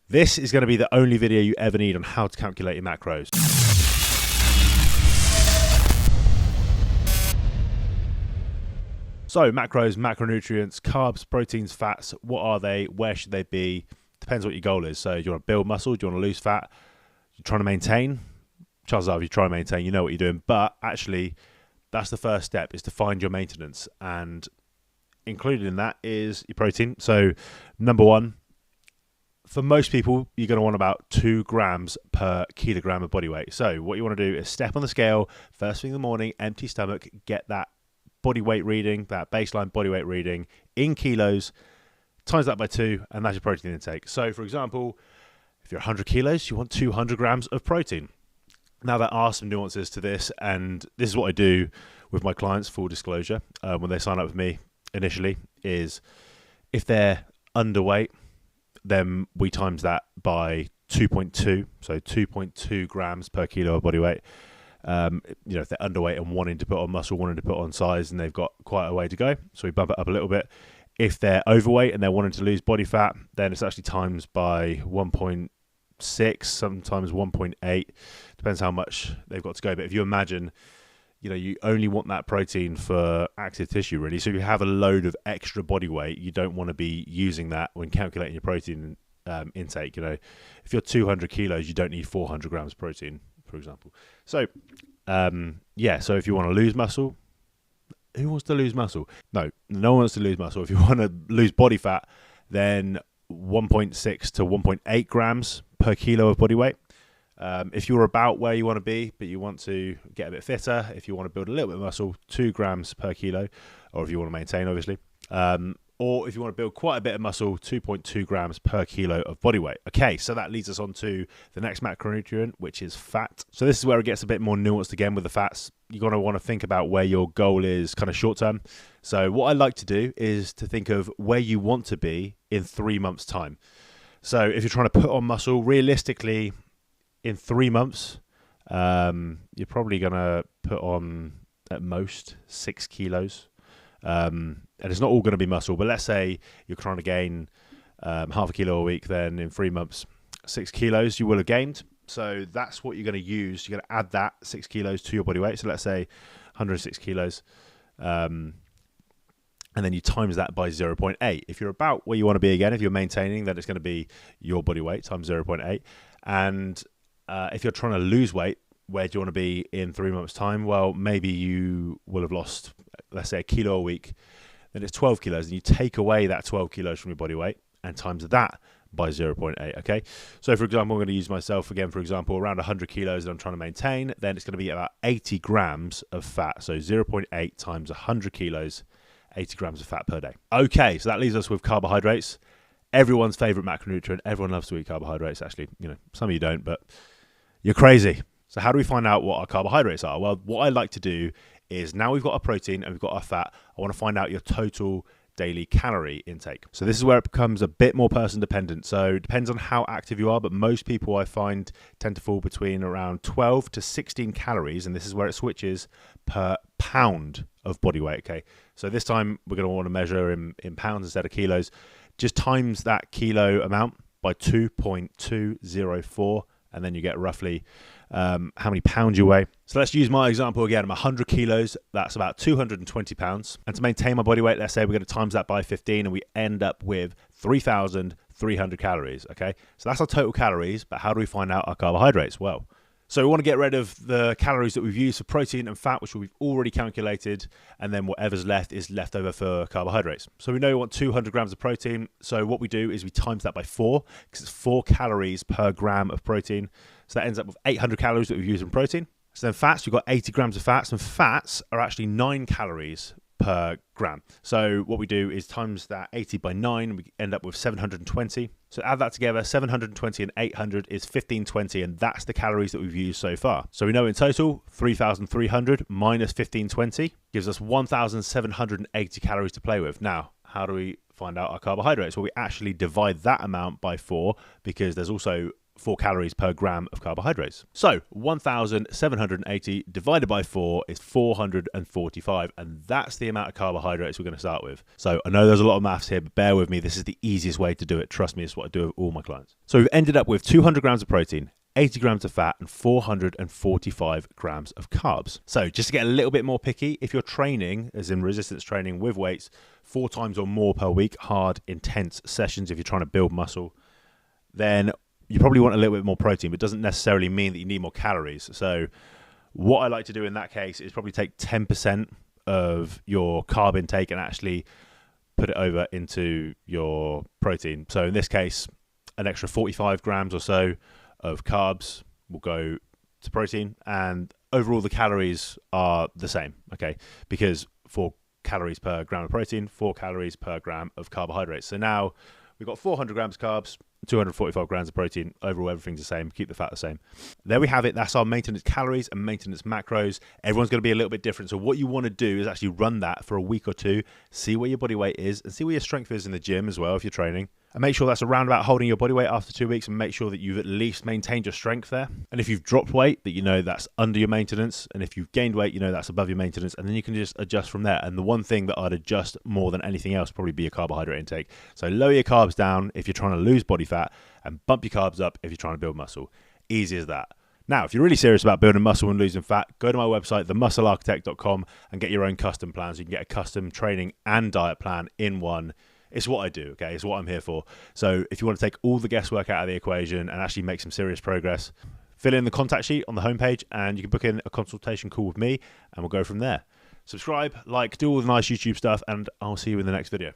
This is going to be the only video you ever need on how to calculate your macros. So macros, macronutrients, carbs, proteins, fats, what are they? Where should they be? Depends what your goal is. So do you want to build muscle? Do you want to lose fat? You're trying to maintain? Chances are if you try to maintain, you know what you're doing. But actually, that's the first step, is to find your maintenance. And included in that is your protein. So number one, for most people, you're going to want about 2 grams per kilogram of body weight. So what you want to do is step on the scale first thing in the morning, empty stomach, get that body weight reading, that baseline body weight reading in kilos, times that by 2, and that's your protein intake. So for example, if you're 100 kilos, you want 200 grams of protein. Now there are some nuances to this, and this is what I do with my clients, full disclosure, when they sign up with me initially, is if they're underweight, then we times that by 2.2, so 2.2 grams per kilo of body weight. If they're underweight and wanting to put on muscle, wanting to put on size, and they've got quite a way to go, so we bump it up a little bit. If they're overweight and they're wanting to lose body fat, then it's actually times by 1.6, sometimes 1.8, depends how much they've got to go. But if you imagine, you only want that protein for active tissue, really. So if you have a load of extra body weight, you don't want to be using that when calculating your protein intake. If you're 200 kilos, you don't need 400 grams of protein, for example. So, so if you want to lose muscle, who wants to lose muscle? No one wants to lose muscle. If you want to lose body fat, then 1.6 to 1.8 grams per kilo of body weight. If you're about where you want to be, but you want to get a bit fitter, if you want to build a little bit of muscle, 2 grams per kilo, or if you want to maintain, obviously. Or if you want to build quite a bit of muscle, 2.2 grams per kilo of body weight. Okay, so that leads us on to the next macronutrient, which is fat. So this is where it gets a bit more nuanced again with the fats. You're going to want to think about where your goal is kind of short term. So what I like to do is to think of where you want to be in 3 months' time. So if you're trying to put on muscle, realistically, in 3 months, you're probably going to put on at most 6 kilos. And it's not all going to be muscle, but let's say you're trying to gain half a kilo a week, then in 3 months, 6 kilos you will have gained. So that's what you're going to use. You're going to add that 6 kilos to your body weight. So let's say 106 kilos. And then you times that by 0.8. If you're about where you want to be again, if you're maintaining, then it's going to be your body weight times 0.8. And if you're trying to lose weight, where do you want to be in 3 months' time? Well, maybe you will have lost, let's say, a kilo a week. Then it's 12 kilos, and you take away that 12 kilos from your body weight and times that by 0.8, okay? So, for example, I'm going to use myself again, for example, around 100 kilos that I'm trying to maintain. Then it's going to be about 80 grams of fat. So 0.8 times 100 kilos, 80 grams of fat per day. Okay, so that leaves us with carbohydrates. Everyone's favorite macronutrient. Everyone loves to eat carbohydrates, actually. Some of you don't, but you're crazy. So how do we find out what our carbohydrates are? Well, what I like to do is, now we've got our protein and we've got our fat, I want to find out your total daily calorie intake. So this is where it becomes a bit more person dependent. So it depends on how active you are, but most people I find tend to fall between around 12 to 16 calories, and this is where it switches, per pound of body weight, okay? So this time we're going to want to measure in pounds instead of kilos. Just times that kilo amount by 2.204, and then you get roughly how many pounds you weigh. So let's use my example again. I'm 100 kilos. That's about 220 pounds. And to maintain my body weight, let's say we're going to times that by 15, and we end up with 3,300 calories, okay? So that's our total calories, but how do we find out our carbohydrates? Well, so we want to get rid of the calories that we've used for protein and fat, which we've already calculated, and then whatever's left is left over for carbohydrates. So we know we want 200 grams of protein. So what we do is we times that by 4, because it's 4 calories per gram of protein. So that ends up with 800 calories that we've used in protein. So then fats, we've got 80 grams of fats, and fats are actually 9 calories per gram. So what we do is times that 80 by 9, we end up with 720. So add that together, 720 and 800 is 1520, and that's the calories that we've used so far. So we know in total, 3,300 minus 1520 gives us 1,780 calories to play with. Now, how do we find out our carbohydrates? Well, we actually divide that amount by 4, because there's also 4 calories per gram of carbohydrates. So 1,780 divided by 4 is 445, and that's the amount of carbohydrates we're going to start with. So I know there's a lot of maths here, but bear with me. This is the easiest way to do it. Trust me, it's what I do with all my clients. So we've ended up with 200 grams of protein, 80 grams of fat, and 445 grams of carbs. So just to get a little bit more picky, if you're training, as in resistance training with weights, 4 times or more per week, hard, intense sessions, if you're trying to build muscle, then you probably want a little bit more protein, but it doesn't necessarily mean that you need more calories. So what I like to do in that case is probably take 10% of your carb intake and actually put it over into your protein. So in this case, an extra 45 grams or so of carbs will go to protein, and overall the calories are the same, okay? Because 4 calories per gram of protein, 4 calories per gram of carbohydrates. So now we've got 400 grams of carbs, 245 grams of protein. Overall, everything's the same. Keep the fat the same. There we have it. That's our maintenance calories and maintenance macros. Everyone's going to be a little bit different. So what you want to do is actually run that for a week or two, see where your body weight is, and see where your strength is in the gym as well if you're training. And make sure that's around about holding your body weight after 2 weeks, and make sure that you've at least maintained your strength there. And if you've dropped weight, that you know that's under your maintenance. And if you've gained weight, you know that's above your maintenance. And then you can just adjust from there. And the one thing that I'd adjust more than anything else probably be your carbohydrate intake. So lower your carbs down if you're trying to lose body fat, and bump your carbs up if you're trying to build muscle. Easy as that. Now, if you're really serious about building muscle and losing fat, go to my website, themusclearchitect.com, and get your own custom plans. You can get a custom training and diet plan in one. It's what I do, okay? It's what I'm here for. So if you want to take all the guesswork out of the equation and actually make some serious progress, fill in the contact sheet on the homepage and you can book in a consultation call with me and we'll go from there. Subscribe, like, do all the nice YouTube stuff, and I'll see you in the next video.